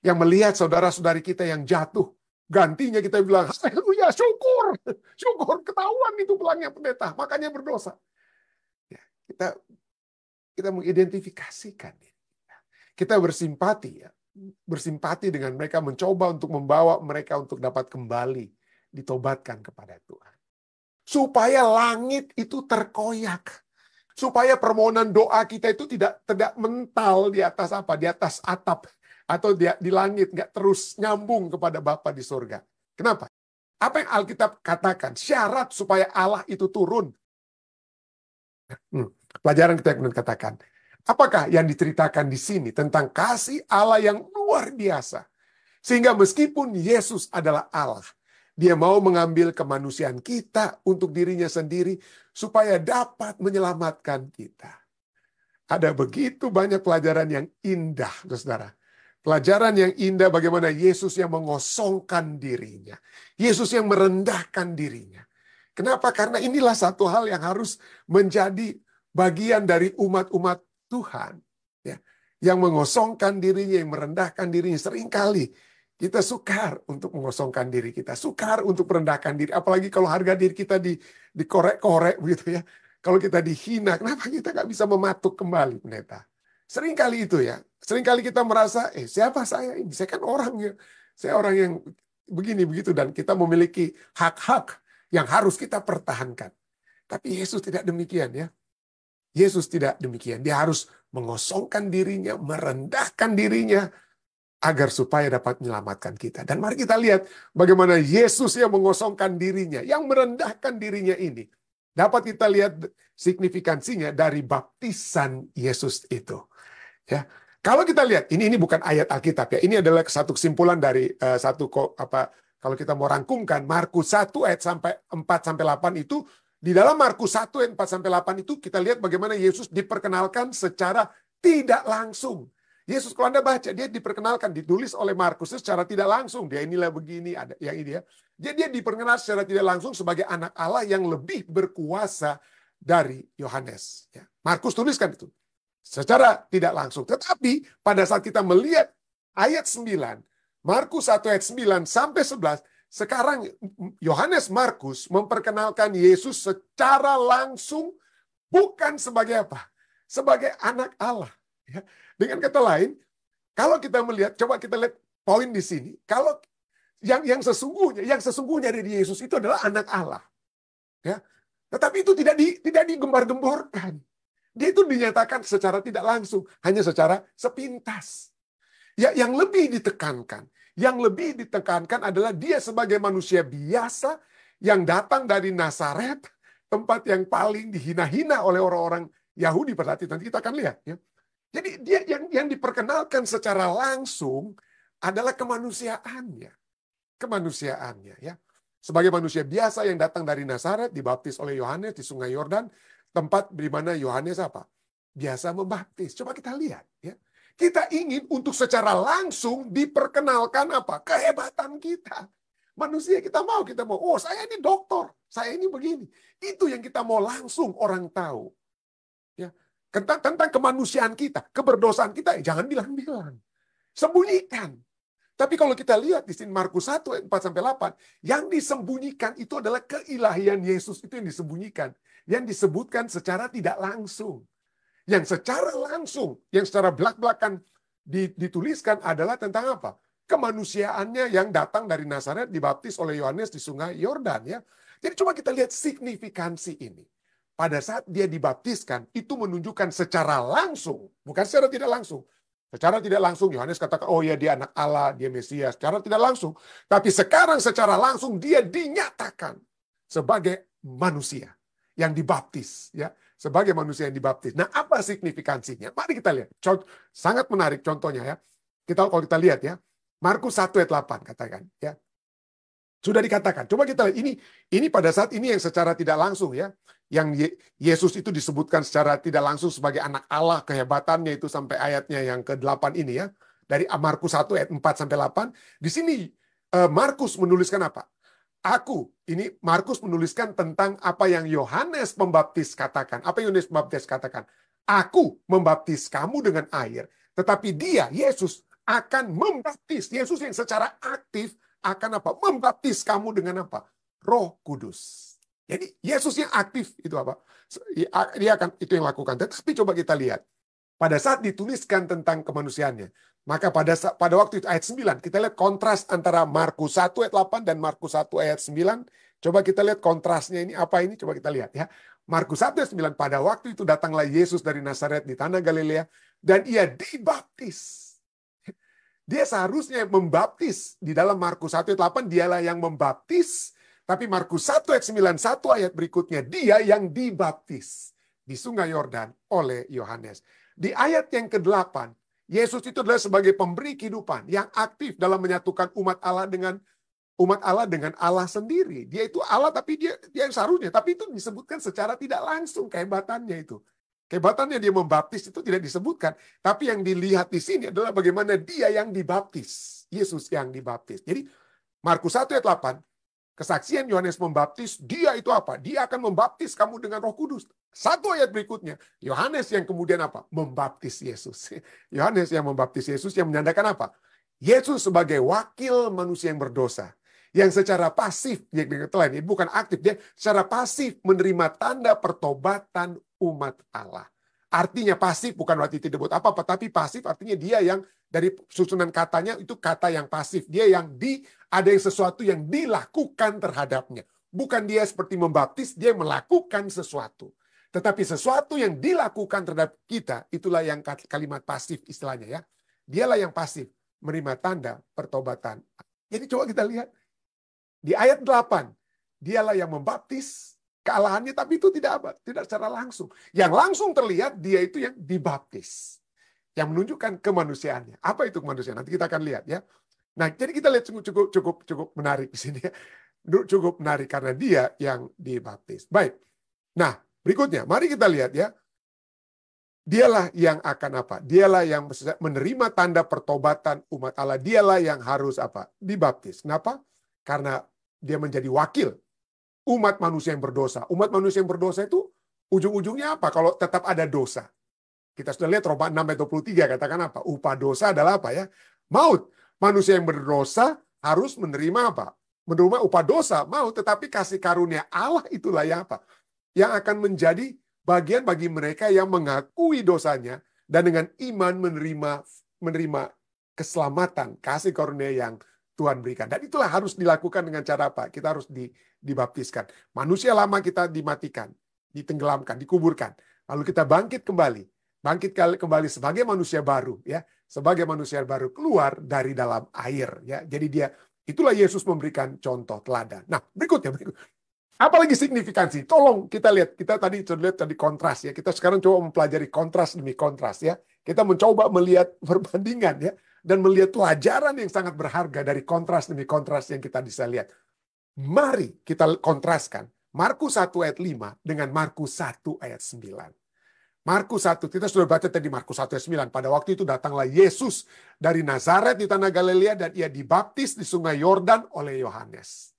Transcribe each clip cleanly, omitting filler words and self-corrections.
Yang melihat saudara-saudari kita yang jatuh. Gantinya kita bilang, haleluya, syukur. Syukur, ketahuan itu pelangnya pendeta. Makanya berdosa. Ya, kita mengidentifikasikan. Kita bersimpati ya. Bersimpati dengan mereka, mencoba untuk membawa mereka untuk dapat kembali ditobatkan kepada Tuhan. Supaya langit itu terkoyak. Supaya permohonan doa kita itu tidak mental di atas apa? Di atas atap. Atau di langit. Nggak terus nyambung kepada Bapa di surga. Kenapa? Apa yang Alkitab katakan? Syarat supaya Allah itu turun. Pelajaran kita yang katakan. Apakah yang diceritakan di sini tentang kasih Allah yang luar biasa? Sehingga meskipun Yesus adalah Allah, Dia mau mengambil kemanusiaan kita untuk dirinya sendiri supaya dapat menyelamatkan kita. Ada begitu banyak pelajaran yang indah, saudara. Pelajaran yang indah bagaimana Yesus yang mengosongkan dirinya. Yesus yang merendahkan dirinya. Kenapa? Karena inilah satu hal yang harus menjadi bagian dari umat-umat Tuhan, ya, yang mengosongkan dirinya, yang merendahkan dirinya. Seringkali kita sukar untuk mengosongkan diri kita, sukar untuk merendahkan diri. Apalagi kalau harga diri kita dikorek-korek begitu ya. Kalau kita dihina, kenapa kita nggak bisa mematuk kembali, pendeta? Seringkali itu ya. Seringkali kita merasa, siapa saya ini? Saya kan orangnya, saya orang yang begini begitu, dan kita memiliki hak-hak yang harus kita pertahankan. Tapi Yesus tidak demikian ya. Yesus tidak demikian. Dia harus mengosongkan dirinya, merendahkan dirinya, agar supaya dapat menyelamatkan kita. Dan mari kita lihat bagaimana Yesus yang mengosongkan dirinya, yang merendahkan dirinya ini. Dapat kita lihat signifikansinya dari baptisan Yesus itu. Ya, kalau kita lihat, ini bukan ayat Alkitab ya. Ini adalah satu kesimpulan dari kalau kita mau rangkumkan, Markus 1 ayat 4-8 itu. Di dalam Markus 1 ayat 4-8 itu kita lihat bagaimana Yesus diperkenalkan secara tidak langsung. Yesus kalau Anda baca, dia diperkenalkan, ditulis oleh Markus secara tidak langsung. Dia inilah begini, ada yang ini ya. Dia diperkenalkan secara tidak langsung sebagai anak Allah yang lebih berkuasa dari Yohanes. Ya. Markus tuliskan itu secara tidak langsung. Tetapi pada saat kita melihat ayat 9, Markus 1 ayat 9 sampai 11, sekarang Yohanes Markus memperkenalkan Yesus secara langsung, bukan sebagai apa? Sebagai anak Allah. Ya. Dengan kata lain, kalau kita melihat, coba kita lihat poin di sini. Kalau yang sesungguhnya dari Yesus itu adalah anak Allah. Ya. Tetapi itu tidak digembar-gemborkan. Dia itu dinyatakan secara tidak langsung, hanya secara sepintas. Ya, yang lebih ditekankan adalah dia sebagai manusia biasa yang datang dari Nazaret, tempat yang paling dihina-hina oleh orang-orang Yahudi pada saat itu. Nanti kita akan lihat. Ya. Jadi dia yang diperkenalkan secara langsung adalah kemanusiaannya. Kemanusiaannya. Ya. Sebagai manusia biasa yang datang dari Nazaret, dibaptis oleh Yohanes di Sungai Yordan, tempat di mana Yohanes apa? Biasa membaptis. Coba kita lihat. Ya. Kita ingin untuk secara langsung diperkenalkan apa? Kehebatan kita. Manusia kita mau, oh saya ini dokter, saya ini begini. Itu yang kita mau langsung orang tahu. Ya. Tentang kemanusiaan kita, keberdosaan kita, jangan bilang-bilang. Sembunyikan. Tapi kalau kita lihat di sini Markus 1, 4-8, yang disembunyikan itu adalah keilahian Yesus, itu yang disembunyikan. Yang disebutkan secara tidak langsung. Yang secara langsung, yang secara belak-belakan dituliskan adalah tentang apa? Kemanusiaannya yang datang dari Nazaret, dibaptis oleh Yohanes di Sungai Yordan. Ya. Jadi coba kita lihat signifikansi ini. Pada saat dia dibaptiskan, itu menunjukkan secara langsung, bukan secara tidak langsung. Secara tidak langsung, Yohanes katakan, oh ya dia anak Allah, dia Mesias. Secara tidak langsung. Tapi sekarang secara langsung, dia dinyatakan sebagai manusia yang dibaptis. Ya. Sebagai manusia yang dibaptis. Nah, apa signifikansinya? Mari kita lihat. Sangat menarik contohnya ya. Kalau kita lihat ya. Markus 1 ayat 8 katakan. Ya. Sudah dikatakan. Coba kita lihat. Ini pada saat ini yang secara tidak langsung ya. Yang Yesus itu disebutkan secara tidak langsung sebagai anak Allah. Kehebatannya itu sampai ayatnya yang ke-8 ini ya. Dari Markus 1 ayat 4-8. Di sini Markus menuliskan apa? Ini Markus menuliskan tentang apa yang Yohanes Pembaptis katakan. Apa yang Yohanes Pembaptis katakan? Aku membaptis kamu dengan air. Tetapi dia, Yesus, akan membaptis. Yesus yang secara aktif akan apa? Membaptis kamu dengan apa? Roh Kudus. Jadi Yesus yang aktif itu apa? Dia akan itu yang lakukan. Tetapi coba kita lihat. Pada saat dituliskan tentang kemanusiaannya, maka pada waktu itu ayat 9, kita lihat kontras antara Markus 1 ayat 8 dan Markus 1 ayat 9. Coba kita lihat kontrasnya ini apa ini? Coba kita lihat ya. Markus 1 ayat 9, pada waktu itu datanglah Yesus dari Nazaret di tanah Galilea dan ia dibaptis. Dia seharusnya membaptis. Di dalam Markus 1 ayat 8 dialah yang membaptis. Tapi Markus 1 ayat 9, satu ayat berikutnya dia yang dibaptis di sungai Yordan oleh Yohanes. Di ayat yang ke-8, Yesus itu adalah sebagai pemberi kehidupan yang aktif dalam menyatukan umat Allah dengan Allah sendiri. Dia itu Allah tapi dia yang seharusnya. Tapi itu disebutkan secara tidak langsung kehebatannya itu. Kehebatannya dia membaptis itu tidak disebutkan. Tapi yang dilihat di sini adalah bagaimana dia yang dibaptis. Yesus yang dibaptis. Jadi Markus 1 ayat 8, kesaksian Yohanes membaptis, dia itu apa? Dia akan membaptis kamu dengan Roh Kudus. Satu ayat berikutnya, Yohanes yang kemudian apa? Membaptis Yesus. Yohanes yang membaptis Yesus yang menandakan apa? Yesus sebagai wakil manusia yang berdosa. Yang secara pasif, bukan aktif, dia secara pasif menerima tanda pertobatan umat Allah. Artinya pasif bukan berarti tidak buat apa-apa, tapi pasif artinya dia yang dari susunan katanya itu kata yang pasif. Dia yang ada yang sesuatu yang dilakukan terhadapnya. Bukan dia seperti membaptis, dia melakukan sesuatu. Tetapi sesuatu yang dilakukan terhadap kita, itulah yang kalimat pasif istilahnya ya. Dialah yang pasif menerima tanda pertobatan. Jadi coba kita lihat. Di ayat 8, dialah yang membaptis kealahannya, tapi itu tidak secara langsung. Yang langsung terlihat dia itu yang dibaptis. Yang menunjukkan kemanusiaannya. Apa itu kemanusiaan? Nanti kita akan lihat ya. Nah, jadi kita lihat cukup menarik di sini ya. Cukup menarik karena dia yang dibaptis. Baik. Nah, berikutnya, mari kita lihat ya. Dialah yang akan apa? Dialah yang menerima tanda pertobatan umat Allah. Dialah yang harus apa? Dibaptis. Kenapa? Karena dia menjadi wakil umat manusia yang berdosa. Umat manusia yang berdosa itu ujung-ujungnya apa? Kalau tetap ada dosa. Kita sudah lihat Roma 6 ayat 23 katakan apa? Upah dosa adalah apa ya? Maut. Manusia yang berdosa harus menerima apa? Menerima upah dosa, maut. Tetapi kasih karunia Allah itulah yang apa? Yang akan menjadi bagian bagi mereka yang mengakui dosanya dan dengan iman menerima keselamatan, kasih karunia yang Tuhan berikan. Dan itulah harus dilakukan dengan cara apa? Kita harus dibaptiskan. Manusia lama kita dimatikan, ditenggelamkan, dikuburkan. Lalu kita bangkit kembali. Bangkit kembali sebagai manusia baru. Ya, sebagai manusia baru keluar dari dalam air. Ya, jadi itulah Yesus memberikan contoh teladan. Nah, berikutnya. Apalagi signifikansi? Tolong kita lihat. Kita tadi lihat kontras ya. Kita sekarang coba mempelajari kontras demi kontras ya. Kita mencoba melihat perbandingan ya. Dan melihat pelajaran yang sangat berharga dari kontras demi kontras yang kita bisa lihat. Mari kita kontraskan Markus 1 ayat 5 dengan Markus 1 ayat 9. Markus 1, kita sudah baca tadi Markus 1 ayat 9. Pada waktu itu datanglah Yesus dari Nazaret di tanah Galilea dan ia dibaptis di sungai Yordan oleh Yohanes.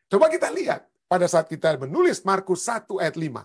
Coba kita lihat pada saat kita menulis Markus 1 ayat 5.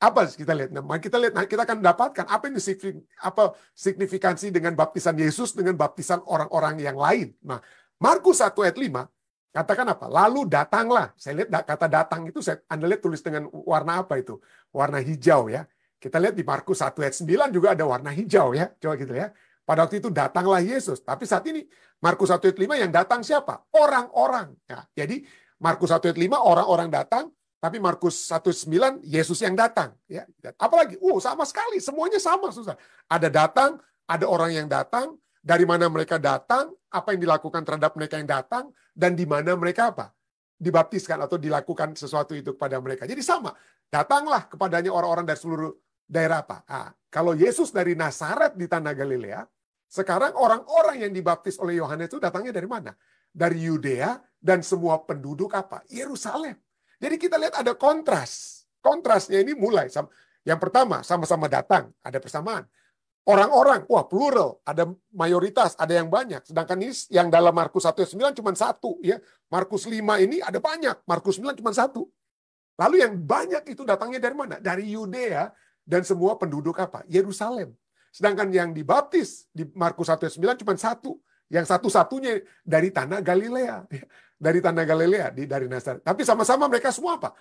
Apa kita lihat? Nah, kita akan dapatkan apa signifikansi dengan baptisan Yesus dengan baptisan orang-orang yang lain. Nah, Markus 1 ayat 5 katakan apa? Lalu datanglah. Saya lihat kata datang itu Anda lihat tulis dengan warna apa itu? Warna hijau ya. Kita lihat di Markus 1 ayat 9 juga ada warna hijau ya. Coba gitu ya. Pada waktu itu datanglah Yesus. Tapi saat ini Markus 1 ayat 5 yang datang siapa? Orang-orang. Ya, jadi Markus 1 ayat 5 orang-orang datang. Tapi Markus 1:9 Yesus yang datang, ya. Apalagi, sama sekali, semuanya sama, susah. Ada datang, ada orang yang datang, dari mana mereka datang, apa yang dilakukan terhadap mereka yang datang, dan di mana mereka apa? Dibaptiskan atau dilakukan sesuatu itu kepada mereka. Jadi sama, datanglah kepadanya orang-orang dari seluruh daerah apa? Kalau Yesus dari Nazaret di tanah Galilea, sekarang orang-orang yang dibaptis oleh Yohanes itu datangnya dari mana? Dari Yudea dan semua penduduk apa? Yerusalem. Jadi kita lihat ada kontras. Kontrasnya ini mulai. Yang pertama, sama-sama datang. Ada persamaan. Orang-orang, plural. Ada mayoritas, ada yang banyak. Sedangkan ini yang dalam Markus 1:9 cuma satu. Ya. Markus 5 ini ada banyak. Markus 9 cuma satu. Lalu yang banyak itu datangnya dari mana? Dari Yudea dan semua penduduk apa? Yerusalem. Sedangkan yang dibaptis di Markus 1 ayat 9 cuma satu. Yang satu-satunya dari tanah Galilea. Dari tanah Galilea, dari Nazaret. Tapi sama-sama mereka semua apa?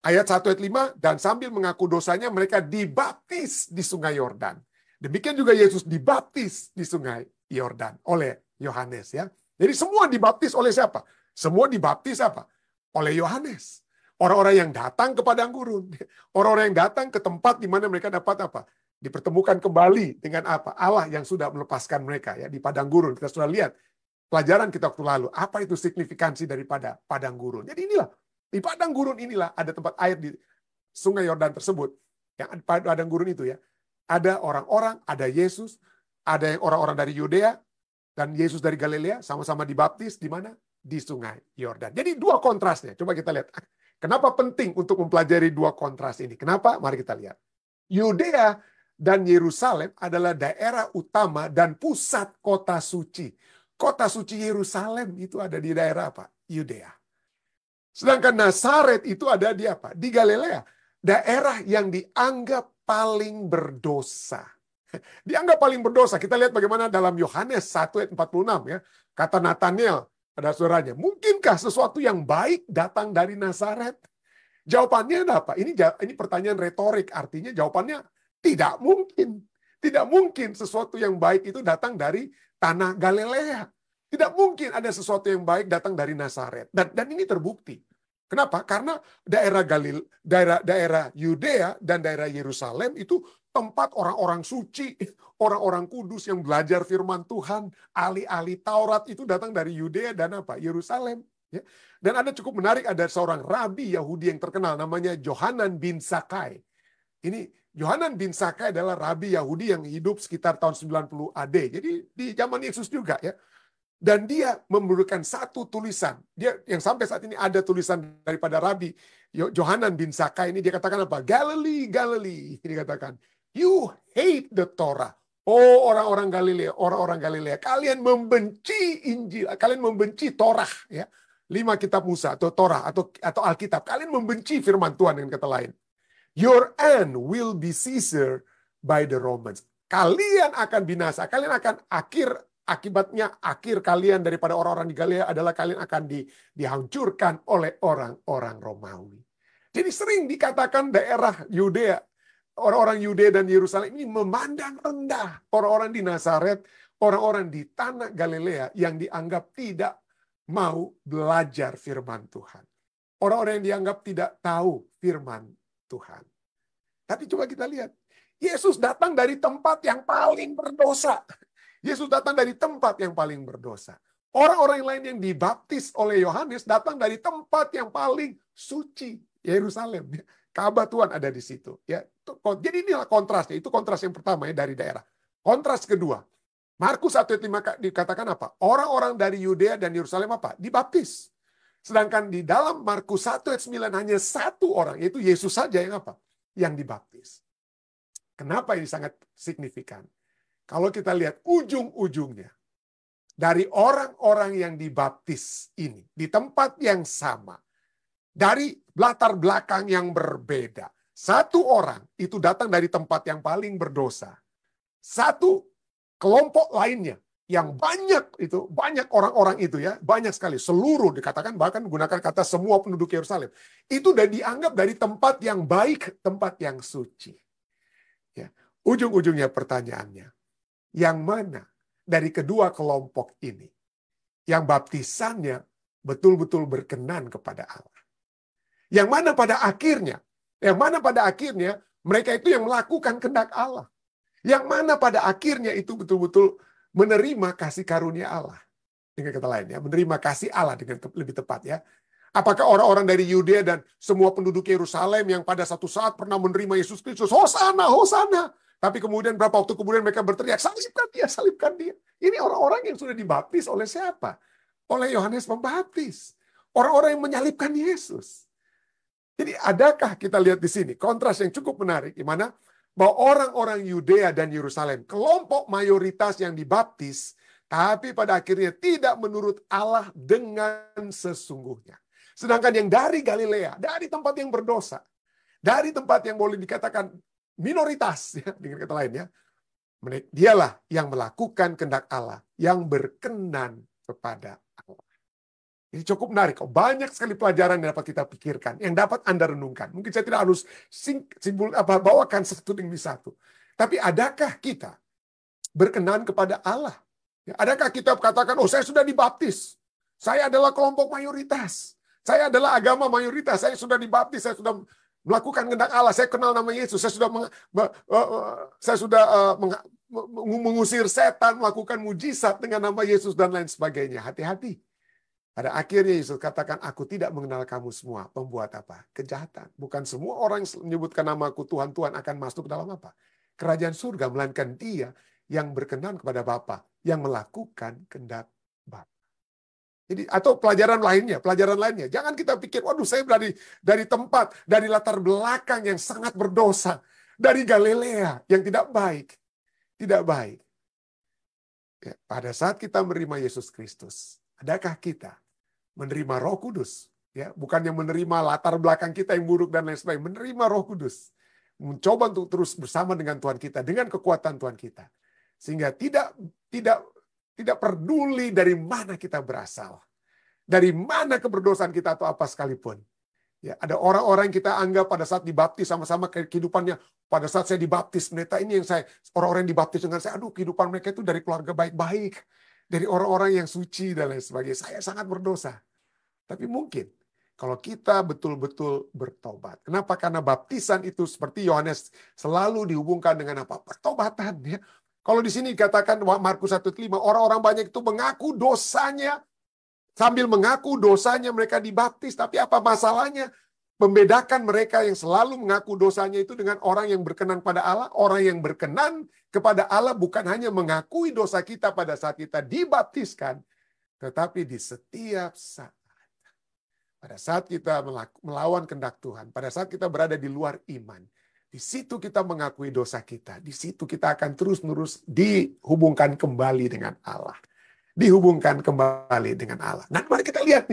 Ayat 1 ayat 5, dan sambil mengaku dosanya mereka dibaptis di sungai Yordan. Demikian juga Yesus dibaptis di sungai Yordan oleh Yohanes, ya. Jadi semua dibaptis oleh siapa? Semua dibaptis apa? Oleh Yohanes. Orang-orang yang datang ke padang gurun. Orang-orang yang datang ke tempat di mana mereka dapat apa? Dipertemukan kembali dengan apa? Allah yang sudah melepaskan mereka, ya, di padang gurun. Kita sudah lihat pelajaran kita waktu lalu. Apa itu signifikansi daripada padang gurun? Jadi inilah, di padang gurun inilah ada tempat air di sungai Yordan tersebut. Yang ada padang gurun itu, ya. Ada orang-orang, ada Yesus, ada yang orang-orang dari Yudea, dan Yesus dari Galilea, sama-sama dibaptis di mana? Di sungai Yordan. Jadi dua kontrasnya. Coba kita lihat. Kenapa penting untuk mempelajari dua kontras ini? Kenapa? Mari kita lihat. Yudea dan Yerusalem adalah daerah utama dan pusat kota suci. Kota suci Yerusalem itu ada di daerah apa? Yudea. Sedangkan Nazaret itu ada di apa? Di Galilea. Daerah yang dianggap paling berdosa. Dianggap paling berdosa. Kita lihat bagaimana dalam Yohanes 1 ayat 46, ya. Kata Nathanael pada saudaranya, mungkinkah sesuatu yang baik datang dari Nazaret? Jawabannya apa? Ini pertanyaan retorik, artinya jawabannya tidak mungkin. Tidak mungkin sesuatu yang baik itu datang dari tanah Galilea. Tidak mungkin ada sesuatu yang baik datang dari Nazaret. Dan ini terbukti. Kenapa? Karena daerah Yudea dan daerah Yerusalem itu tempat orang-orang suci, orang-orang kudus yang belajar firman Tuhan, ahli-ahli Taurat itu datang dari Yudea dan apa? Yerusalem. Ya. Dan ada cukup menarik, ada seorang rabi Yahudi yang terkenal namanya Yohanan bin Zakkai. Ini Yohanan bin Zakkai adalah rabi Yahudi yang hidup sekitar tahun 90 AD. Jadi di zaman Yesus juga, ya. Dan dia memberikan satu tulisan. Dia yang sampai saat ini ada tulisan daripada Rabi Yohanan bin Zakkai ini, dia katakan apa? Galilee, Galilee. Dia katakan, you hate the Torah. Oh, orang-orang Galilea, kalian membenci Injil, kalian membenci Torah, ya. 5 kitab Musa atau Torah atau Alkitab. Kalian membenci firman Tuhan dengan kata lain. Your end will be seized by the Romans. Kalian akan binasa, kalian akan akibatnya akhir kalian daripada orang-orang di Galilea adalah kalian akan dihancurkan oleh orang-orang Romawi. Jadi sering dikatakan daerah Yudea, orang-orang Yudea dan Yerusalem ini memandang rendah orang-orang di Nazaret, orang-orang di tanah Galilea yang dianggap tidak mau belajar firman Tuhan. Orang-orang yang dianggap tidak tahu firman Tuhan. Tapi coba kita lihat, Yesus datang dari tempat yang paling berdosa. Yesus datang dari tempat yang paling berdosa. Orang-orang lain yang dibaptis oleh Yohanes datang dari tempat yang paling suci, Yerusalem. Ka'bah Tuhan ada di situ. Ya, jadi inilah kontrasnya. Itu kontras yang pertama, ya, dari daerah. Kontras kedua, Markus 1 ayat 5 dikatakan apa? Orang-orang dari Yudea dan Yerusalem apa? Dibaptis. Sedangkan di dalam Markus 1 ayat 9 hanya satu orang, yaitu Yesus saja yang apa? Yang dibaptis. Kenapa ini sangat signifikan? Kalau kita lihat ujung-ujungnya, dari orang-orang yang dibaptis ini, di tempat yang sama, dari latar belakang yang berbeda, satu orang itu datang dari tempat yang paling berdosa. Satu kelompok lainnya, yang banyak orang-orang itu, ya, banyak sekali, seluruh dikatakan, bahkan menggunakan kata semua penduduk Yerusalem, itu sudah dianggap dari tempat yang baik, tempat yang suci. Ya, ujung-ujungnya pertanyaannya, yang mana dari kedua kelompok ini yang baptisannya betul-betul berkenan kepada Allah? Yang mana pada akhirnya mereka itu yang melakukan kehendak Allah? Yang mana pada akhirnya itu betul-betul menerima kasih karunia Allah? Dengan kata lain, ya, menerima kasih Allah dengan lebih tepat, ya. Apakah orang-orang dari Yudea dan semua penduduk Yerusalem yang pada satu saat pernah menerima Yesus Kristus, Hosana, Hosana, tapi kemudian berapa waktu kemudian mereka berteriak, salibkan dia, salibkan dia. Ini orang-orang yang sudah dibaptis oleh siapa? Oleh Yohanes Pembaptis. Orang-orang yang menyalibkan Yesus. Jadi adakah kita lihat di sini kontras yang cukup menarik, di mana bahwa orang-orang Yudea dan Yerusalem, kelompok mayoritas yang dibaptis, tapi pada akhirnya tidak menurut Allah dengan sesungguhnya. Sedangkan yang dari Galilea, dari tempat yang berdosa, dari tempat yang boleh dikatakan minoritas, ya, dengan kata lain, ya, Dialah yang melakukan kehendak Allah, yang berkenan kepada Allah. Ini cukup menarik. Banyak sekali pelajaran yang dapat kita pikirkan, yang dapat Anda renungkan. Mungkin saya tidak harus bawakan satu demi satu. Tapi adakah kita berkenan kepada Allah? Adakah kita katakan, oh saya sudah dibaptis. Saya adalah kelompok mayoritas. Saya adalah agama mayoritas. Saya sudah dibaptis. Saya sudah melakukan kehendak Allah. Saya kenal nama Yesus. Saya sudah mengusir setan, melakukan mujizat dengan nama Yesus dan lain sebagainya. Hati-hati. Pada akhirnya Yesus katakan, aku tidak mengenal kamu semua. Pembuat apa? Kejahatan. Bukan semua orang yang menyebutkan namaku Tuhan, Tuhan akan masuk dalam apa? Kerajaan surga, melainkan dia yang berkenan kepada Bapa, yang melakukan kehendak Bapa. Jadi, atau pelajaran lainnya. Jangan kita pikir, waduh saya dari tempat, dari latar belakang yang sangat berdosa. Dari Galilea yang tidak baik. Tidak baik. Ya, pada saat kita menerima Yesus Kristus, adakah kita menerima Roh Kudus? Ya, bukannya menerima latar belakang kita yang buruk dan lain sebagainya. Menerima Roh Kudus. Mencoba untuk terus bersama dengan Tuhan kita, dengan kekuatan Tuhan kita. Sehingga tidak peduli dari mana kita berasal. Dari mana keberdosaan kita atau apa sekalipun. Ya, ada orang-orang yang kita anggap pada saat dibaptis sama-sama kehidupannya. Pada saat saya dibaptis, pendeta ini yang orang-orang yang dibaptis dengan saya, aduh kehidupan mereka itu dari keluarga baik-baik. Dari orang-orang yang suci dan lain sebagainya. Saya sangat berdosa. Tapi mungkin kalau kita betul-betul bertobat. Kenapa? Karena baptisan itu seperti Yohanes selalu dihubungkan dengan apa? Pertobatan. Ya. Kalau di sini dikatakan Markus 1:5, orang-orang banyak itu mengaku dosanya. Sambil mengaku dosanya mereka dibaptis. Tapi apa masalahnya? Membedakan mereka yang selalu mengaku dosanya itu dengan orang yang berkenan pada Allah. Orang yang berkenan kepada Allah bukan hanya mengakui dosa kita pada saat kita dibaptiskan. Tetapi di setiap saat. Pada saat kita melawan kehendak Tuhan. Pada saat kita berada di luar iman. Di situ kita mengakui dosa kita. Di situ kita akan terus-menerus dihubungkan kembali dengan Allah. Dihubungkan kembali dengan Allah. Nah, mari kita lihat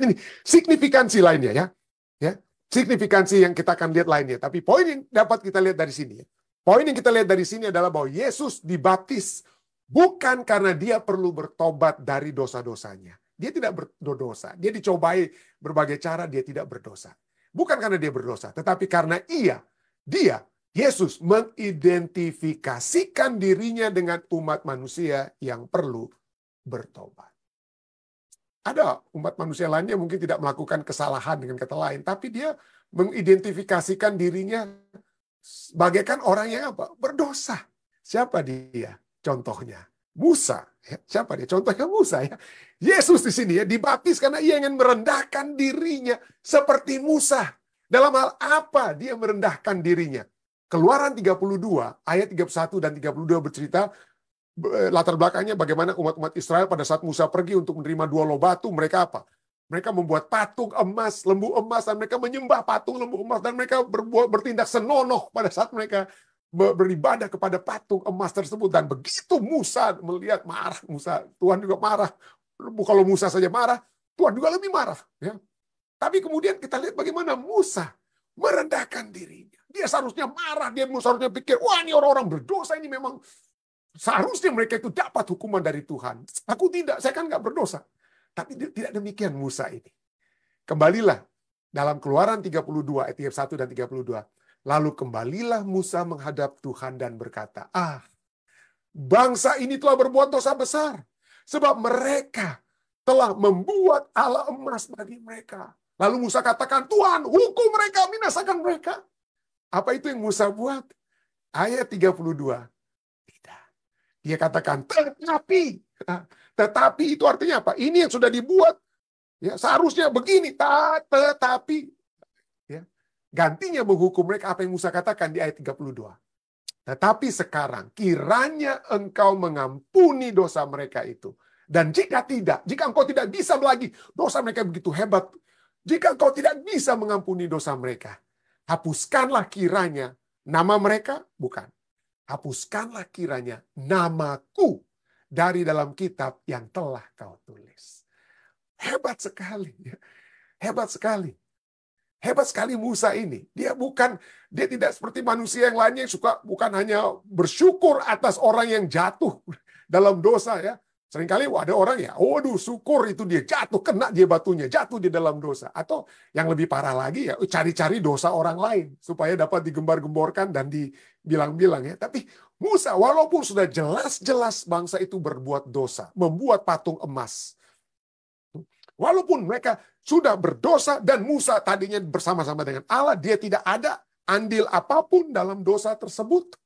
ini signifikansi lainnya ya. Ya, signifikansi yang kita akan lihat lainnya. Tapi poin yang dapat kita lihat dari sini. Poin yang kita lihat dari sini adalah bahwa Yesus dibaptis bukan karena dia perlu bertobat dari dosa-dosanya. Dia tidak berdosa. Dia dicobai berbagai cara, dia tidak berdosa. Bukan karena dia berdosa, tetapi karena Yesus mengidentifikasikan dirinya dengan umat manusia yang perlu bertobat. Ada umat manusia lainnya mungkin tidak melakukan kesalahan dengan kata lain, tapi dia mengidentifikasikan dirinya bagaikan orang yang apa? Berdosa. Siapa dia? Contohnya Musa. Siapa dia? Contohnya Musa ya. Yesus di sini ya dibaptis karena ia ingin merendahkan dirinya seperti Musa. Dalam hal apa dia merendahkan dirinya? Keluaran 32 ayat 31 dan 32 bercerita latar belakangnya bagaimana umat-umat Israel pada saat Musa pergi untuk menerima 2 loh batu, mereka apa? Mereka membuat patung emas, lembu emas, dan mereka menyembah patung lembu emas, dan mereka bertindak senonoh pada saat mereka beribadah kepada patung emas tersebut. Dan begitu Musa melihat marah, Tuhan juga marah. Kalau Musa saja marah, Tuhan juga lebih marah. Ya. Tapi kemudian kita lihat bagaimana Musa merendahkan dirinya. Dia seharusnya marah, dia seharusnya pikir, wah ini orang-orang berdosa, ini memang seharusnya mereka itu dapat hukuman dari Tuhan. Aku tidak, saya kan nggak berdosa. Tapi tidak demikian Musa ini. Kembalilah dalam Keluaran 32 ayat 31 dan 32. Lalu kembalilah Musa menghadap Tuhan dan berkata, bangsa ini telah berbuat dosa besar. Sebab mereka telah membuat ala emas bagi mereka. Lalu Musa katakan, Tuhan hukum mereka, binasakan mereka. Apa itu yang Musa buat? Ayat 32. Dia katakan, tetapi itu artinya apa? Ini yang sudah dibuat. Ya, seharusnya begini, tetapi. Ya, gantinya menghukum mereka apa yang Musa katakan di ayat 32. Tetapi sekarang, kiranya engkau mengampuni dosa mereka itu. Dan jika tidak, jika engkau tidak bisa lagi, dosa mereka begitu hebat. Jika engkau tidak bisa mengampuni dosa mereka, hapuskanlah kiranya nama mereka, bukan. Hapuskanlah kiranya namaku dari dalam kitab yang telah kau tulis. Hebat sekali. Ya. Hebat sekali. Hebat sekali Musa ini. Dia tidak seperti manusia yang lainnya yang suka bukan hanya bersyukur atas orang yang jatuh dalam dosa ya. Seringkali ada orang ya, waduh syukur itu dia jatuh, kena dia batunya, jatuh di dalam dosa. Atau yang lebih parah lagi ya, cari-cari dosa orang lain supaya dapat digembar-gemborkan dan dibilang-bilang ya. Tapi Musa walaupun sudah jelas-jelas bangsa itu berbuat dosa, membuat patung emas. Walaupun mereka sudah berdosa dan Musa tadinya bersama-sama dengan Allah, dia tidak ada andil apapun dalam dosa tersebut.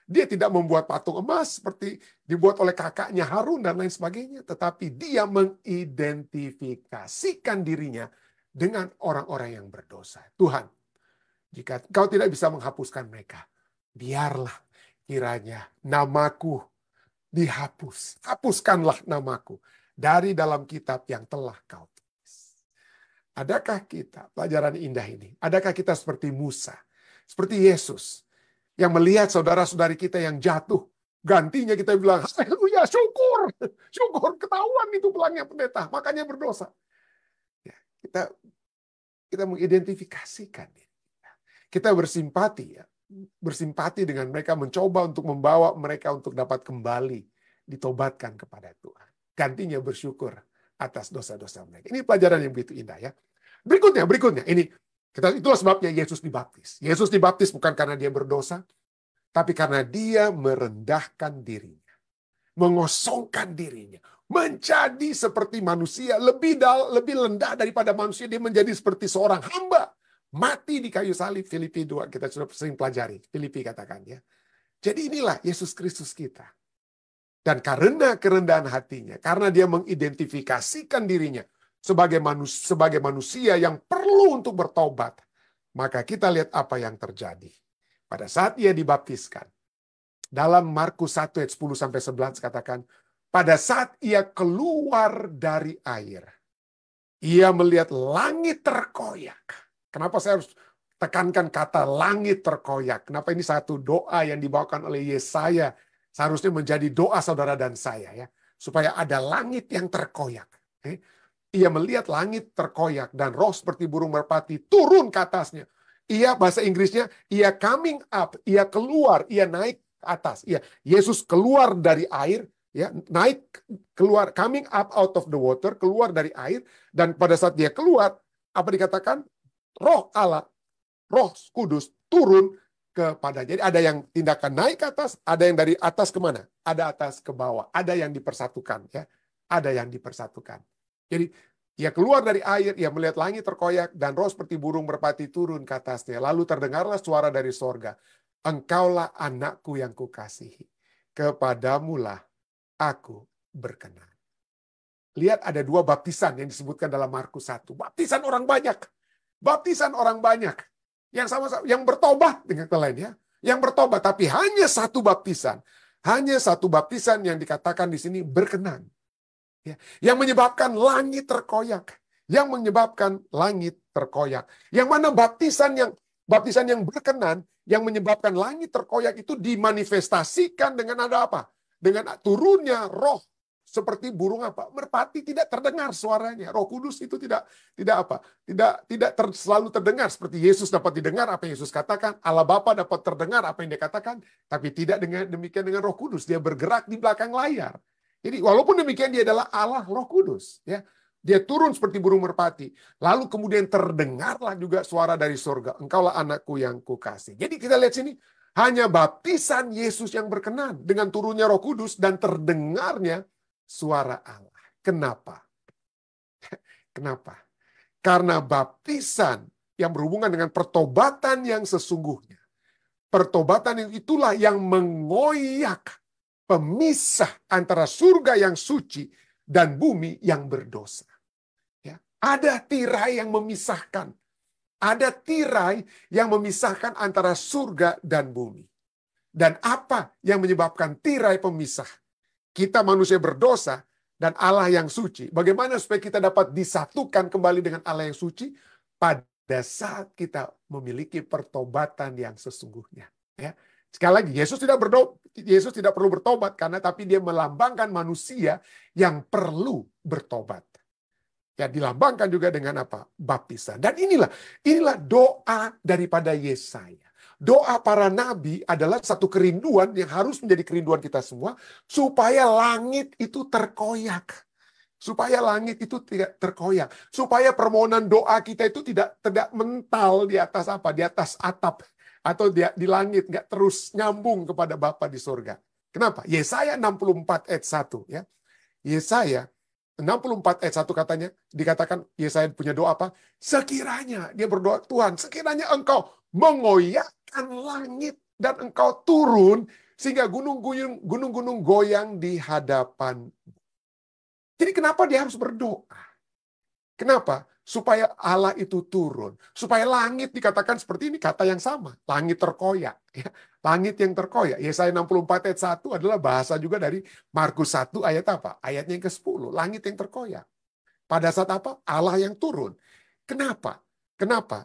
Dia tidak membuat patung emas seperti dibuat oleh kakaknya Harun dan lain sebagainya. Tetapi dia mengidentifikasikan dirinya dengan orang-orang yang berdosa. Tuhan, jika Engkau tidak bisa menghapuskan mereka, biarlah kiranya namaku dihapus. Hapuskanlah namaku dari dalam kitab yang telah Kau tulis. Adakah kita, pelajaran indah ini, adakah kita seperti Musa, seperti Yesus, yang melihat saudara-saudari kita yang jatuh, gantinya kita bilang, haleluya, syukur, syukur, ketahuan itu belangnya pendeta, makanya berdosa. Ya, kita mengidentifikasikan diri kita bersimpati ya, bersimpati dengan mereka, mencoba untuk membawa mereka untuk dapat kembali ditobatkan kepada Tuhan. Gantinya bersyukur atas dosa-dosa mereka. Ini pelajaran yang begitu indah ya. Berikutnya, ini itulah sebabnya Yesus dibaptis. Yesus dibaptis bukan karena dia berdosa, tapi karena dia merendahkan dirinya, mengosongkan dirinya, menjadi seperti manusia, lebih rendah daripada manusia. Dia menjadi seperti seorang hamba, mati di kayu salib. Filipi 2 kita sudah sering pelajari. Filipi katakan ya. Jadi inilah Yesus Kristus kita. Dan karena kerendahan hatinya, karena dia mengidentifikasikan dirinya sebagai manusia yang perlu untuk bertobat, maka kita lihat apa yang terjadi. Pada saat ia dibaptiskan, dalam Markus 1 ayat 10-11 katakan, pada saat ia keluar dari air, ia melihat langit terkoyak. Kenapa saya harus tekankan kata langit terkoyak? Kenapa ini satu doa yang dibawakan oleh Yesaya seharusnya menjadi doa saudara dan saya ya, supaya ada langit yang terkoyak. Ia melihat langit terkoyak dan roh seperti burung merpati turun ke atasnya. Ia, bahasa Inggrisnya, ia coming up, ia keluar, ia naik ke atas. Yesus keluar dari air, ya, naik, keluar, coming up out of the water, keluar dari air, dan pada saat dia keluar, apa dikatakan? Roh Allah, Roh Kudus turun kepada. Jadi ada yang tindakan naik ke atas, ada yang dari atas kemana? Ada atas ke bawah, ada yang dipersatukan, ya, ada yang dipersatukan. Jadi ia keluar dari air, ia melihat langit terkoyak, dan roh seperti burung merpati turun ke atasnya. Lalu terdengarlah suara dari sorga, engkaulah anakku yang kukasihi, kepadamulah aku berkenan. Lihat ada dua baptisan yang disebutkan dalam Markus 1. Baptisan orang banyak. Baptisan orang banyak. Yang sama-sama, yang bertobat dengan lainnya. Yang bertobat, tapi hanya satu baptisan. Hanya satu baptisan yang dikatakan di sini berkenan. Yang menyebabkan langit terkoyak. Yang menyebabkan langit terkoyak. Yang mana baptisan yang berkenan, yang menyebabkan langit terkoyak itu dimanifestasikan dengan ada apa? Dengan turunnya roh seperti burung apa? Merpati, tidak terdengar suaranya. Roh Kudus itu tidak selalu terdengar seperti Yesus dapat didengar apa yang Yesus katakan, Allah Bapa dapat terdengar apa yang dia katakan, tapi tidak demikian dengan Roh Kudus. Dia bergerak di belakang layar. Jadi walaupun demikian dia adalah Allah Roh Kudus, ya. Dia turun seperti burung merpati. Lalu kemudian terdengarlah juga suara dari surga, engkaulah anakku yang kukasih. Jadi kita lihat sini, hanya baptisan Yesus yang berkenan dengan turunnya Roh Kudus dan terdengarnya suara Allah. Kenapa? Kenapa? Karena baptisan yang berhubungan dengan pertobatan yang sesungguhnya. Pertobatan itulah yang mengoyak, pemisah antara surga yang suci dan bumi yang berdosa. Ya, ada tirai yang memisahkan. Ada tirai yang memisahkan antara surga dan bumi. Dan apa yang menyebabkan tirai pemisah? Kita manusia berdosa dan Allah yang suci. Bagaimana supaya kita dapat disatukan kembali dengan Allah yang suci? Pada saat kita memiliki pertobatan yang sesungguhnya. Ya. Sekali lagi, Yesus tidak perlu bertobat tapi dia melambangkan manusia yang perlu bertobat. Ya, dilambangkan juga dengan apa? Baptisan. Dan inilah doa daripada Yesaya. Doa para nabi adalah satu kerinduan yang harus menjadi kerinduan kita semua, supaya langit itu terkoyak. Supaya langit itu tidak terkoyak. Supaya permohonan doa kita itu tidak mental di atas apa? Di atas atap. Atau di langit. Nggak terus nyambung kepada Bapa di surga. Kenapa? Yesaya 64 ayat 1. Ya. Yesaya 64 ayat 1 katanya, dikatakan Yesaya punya doa apa? Sekiranya, dia berdoa, Tuhan, sekiranya engkau mengoyakkan langit dan engkau turun, sehingga gunung-gunung goyang di hadapan. Jadi kenapa dia harus berdoa? Kenapa? Supaya Allah itu turun. Supaya langit dikatakan seperti ini, kata yang sama. Langit terkoyak. Ya. Langit yang terkoyak. Yesaya 64 ayat 1 adalah bahasa juga dari Markus 1 ayat apa? Ayatnya yang ke-10. Langit yang terkoyak. Pada saat apa? Allah yang turun. Kenapa? Kenapa?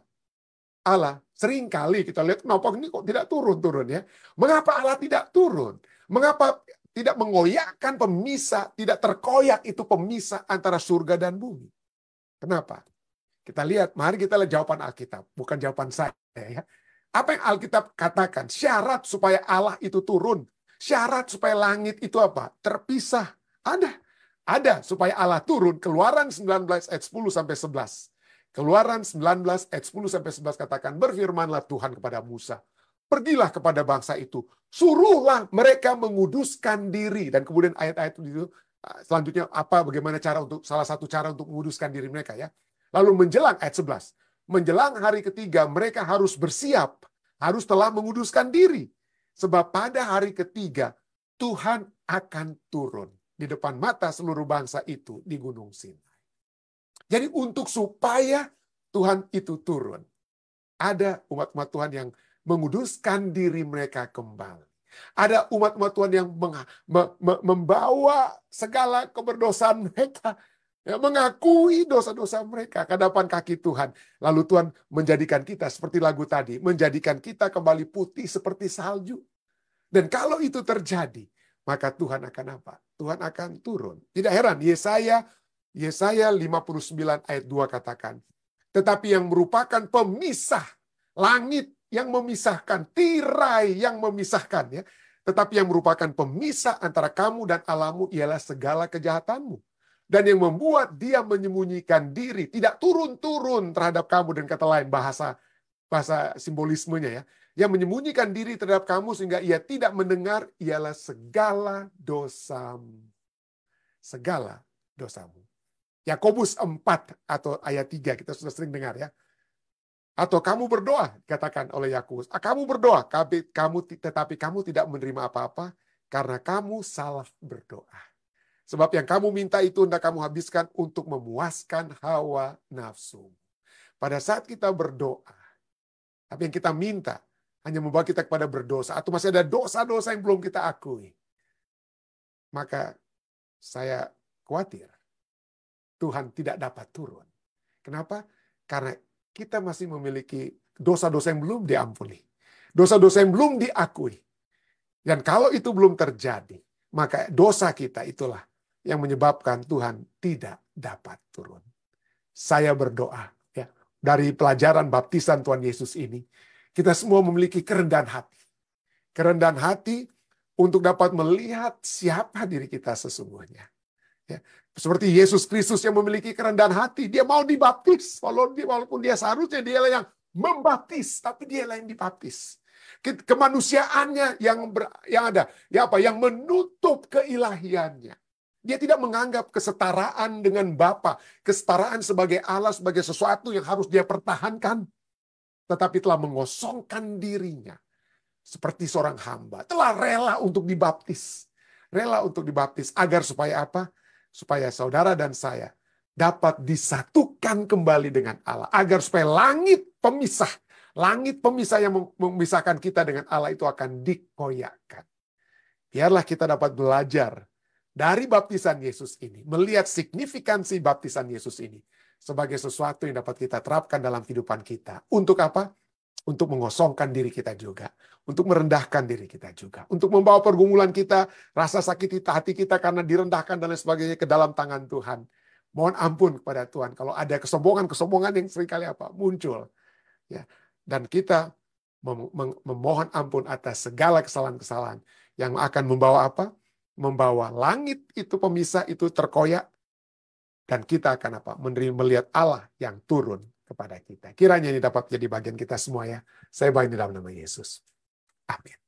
Allah seringkali kita lihat, kenapa ini kok tidak turun-turun ya? Mengapa Allah tidak turun? Mengapa tidak mengoyakkan pemisah, tidak terkoyak itu pemisah antara surga dan bumi? Kenapa? Kita lihat, mari kita lihat jawaban Alkitab, bukan jawaban saya. Ya. Apa yang Alkitab katakan? Syarat supaya Allah itu turun. Syarat supaya langit itu apa? Terpisah. Ada supaya Allah turun. Keluaran 19 ayat 10 sampai 11. Keluaran 19 ayat 10 sampai 11 katakan, berfirmanlah Tuhan kepada Musa. Pergilah kepada bangsa itu. Suruhlah mereka menguduskan diri. Dan kemudian ayat-ayat itu selanjutnya bagaimana salah satu cara untuk menguduskan diri mereka ya. Lalu menjelang ayat 11, menjelang hari ketiga mereka harus bersiap, harus telah menguduskan diri. Sebab pada hari ketiga Tuhan akan turun di depan mata seluruh bangsa itu di Gunung Sinai. Jadi untuk supaya Tuhan itu turun, ada umat-umat Tuhan yang menguduskan diri mereka kembali. Ada umat-umat Tuhan yang membawa segala keberdosaan mereka, ya, mengakui dosa-dosa mereka ke hadapan kaki Tuhan. Lalu Tuhan menjadikan kita seperti lagu tadi, menjadikan kita kembali putih seperti salju. Dan kalau itu terjadi, maka Tuhan akan apa? Tuhan akan turun. Tidak heran, Yesaya 59 ayat 2 katakan, tetapi yang merupakan pemisah, langit yang memisahkan, tirai yang memisahkan, ya. Tetapi yang merupakan pemisah antara kamu dan Allahmu ialah segala kejahatanmu. Dan yang membuat dia menyembunyikan diri, tidak turun-turun terhadap kamu, dan kata lain bahasa simbolismenya ya. Yang menyembunyikan diri terhadap kamu sehingga ia tidak mendengar ialah segala dosamu. Segala dosamu. Yakobus 4 atau ayat 3 kita sudah sering dengar ya. Atau kamu berdoa, katakan oleh Yakobus. Kamu berdoa, tetapi kamu tidak menerima apa-apa karena kamu salah berdoa. Sebab yang kamu minta itu hendak kamu habiskan untuk memuaskan hawa nafsu. Pada saat kita berdoa, tapi yang kita minta hanya membawa kita kepada berdosa, atau masih ada dosa-dosa yang belum kita akui, maka saya khawatir Tuhan tidak dapat turun. Kenapa? Karena kita masih memiliki dosa-dosa yang belum diampuni. Dosa-dosa yang belum diakui. Dan kalau itu belum terjadi, maka dosa kita itulah yang menyebabkan Tuhan tidak dapat turun. Saya berdoa ya, dari pelajaran baptisan Tuhan Yesus ini, kita semua memiliki kerendahan hati. Kerendahan hati untuk dapat melihat siapa diri kita sesungguhnya. Ya, seperti Yesus Kristus yang memiliki kerendahan hati, dia mau dibaptis, walaupun dia seharusnya dialah yang membaptis, tapi dialah yang dibaptis. Kemanusiaannya yang ada, yang menutup keilahiannya. Dia tidak menganggap kesetaraan dengan Bapa, kesetaraan sebagai Allah, sebagai sesuatu yang harus dia pertahankan, tetapi telah mengosongkan dirinya seperti seorang hamba, telah rela untuk dibaptis, agar supaya apa? Supaya saudara dan saya dapat disatukan kembali dengan Allah. Agar supaya langit pemisah yang memisahkan kita dengan Allah itu akan dikoyakkan. Biarlah kita dapat belajar dari baptisan Yesus ini, melihat signifikansi baptisan Yesus ini sebagai sesuatu yang dapat kita terapkan dalam kehidupan kita. Untuk apa? Untuk mengosongkan diri kita juga, untuk merendahkan diri kita juga, untuk membawa pergumulan kita, rasa sakit hati kita karena direndahkan dan lain sebagainya ke dalam tangan Tuhan. Mohon ampun kepada Tuhan kalau ada kesombongan-kesombongan yang seringkali muncul. Ya. Dan kita memohon ampun atas segala kesalahan-kesalahan yang akan membawa membawa langit itu pemisah itu terkoyak, dan kita akan melihat Allah yang turun kepada kita. Kiranya ini dapat jadi bagian kita semua ya. Saya baik di dalam nama Yesus. Amin.